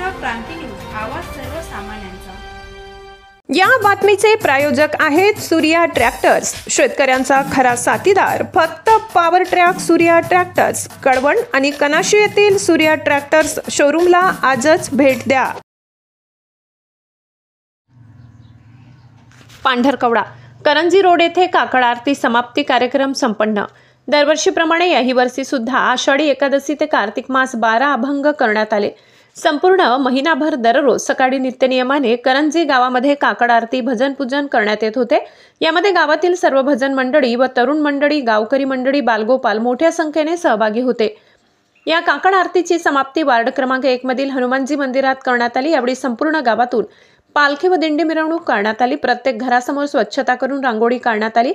महाराष्ट्र क्रांती news, आवाज सर्वसामान्यांचा। या बातमीचे प्रायोजक आहेत सूर्या ट्रॅक्टर्स, शेतकऱ्यांचा खरा साथीदार फक्त power track Surya tractors, Kalwan आणि कनाशी येथील सूर्या ट्रॅक्टर्स शोरूमला आजच भेट द्या। पांढरकवडा करंजी रोड येथे काकड आरती समाप्ती कार्यक्रम संपन्न। दरवर्षीप्रमाणे याही वर्षी सुद्धा आषाढी एकादशी ते कार्तिक मास 12 अभंग करण्यात आले। संपूर्ण महिनाभर दररोज सकाळी नित्यनियमाने करंजी गावामध्ये काकड आरती भजन पूजन करण्यात येत होते। यामध्ये गावातील सर्व भजन मंडळी व तरुण मंडळी, गावकरी मंडळी, बालगोपाल मोठ्या संख्येने सहभागी होते। या काकड आरतीची समाप्ती वार्ड क्रमांक 1 मधील हनुमानजी मंदिरात करण्यात आली। यावेळी संपूर्ण गावातून पालखी व दिंडी मिरवणूक करण्यात आली। प्रत्येक घरासमोर स्वच्छता करून रांगोळी काढण्यात आली।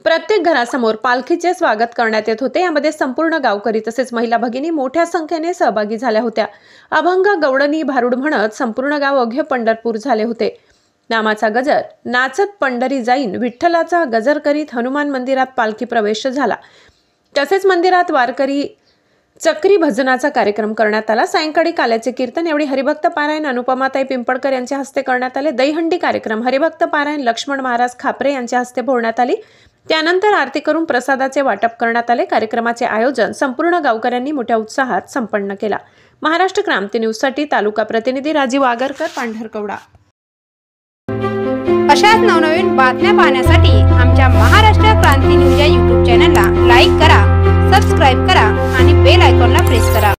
प्रत्येक घरासमोर पालखीचे स्वागत करण्यात येत होते। यामध्ये संपूर्ण गावकरी तसेच महिला भगिनी मोठ्या संख्येने सहभागी झाल्या होत्या। अभंग, गवळणी, भारुड म्हणत संपूर्ण गाव अवघे पंढरपूर झाले होते। नामाचा गजर नाचत पंढरी जाईन, विठ्ठलाचा गजर करीत हनुमान मंदिरात पालखी प्रवेश झाला। तसेच मंदिरात वारकरी चक्री भजनाचा कार्यक्रम करण्यात आला। सायंकाळी काल्याचे कीर्तन, एवढी हरिभक्त पारायण अनुपमाताई पिंपळकर यांच्या हस्ते करण्यात आले। दहीहंडी कार्यक्रम, हरिभक्त पारायण लक्ष्मण महाराज खापरे यांच्या हस्ते भोवण्यात आली। त्यानंतर आरती करून प्रसादाचे वाटप करण्यात आले। कार्यक्रमाचे आयोजन संपूर्ण गावकऱ्यांनी मोठ्या उत्साहात संपन्न केला। महाराष्ट्र क्रांती न्यूज साठी तालुका प्रतिनिधी राजीव आगरकर, पांढरकवडा। अशाच नवनवीन बातम्या पाहण्यासाठी आमच्या महाराष्ट्र क्रांती न्यूज या YouTube चॅनलला लाईक करा, सबस्क्राइब करा आणि बेल आयकॉनला प्रेस करा।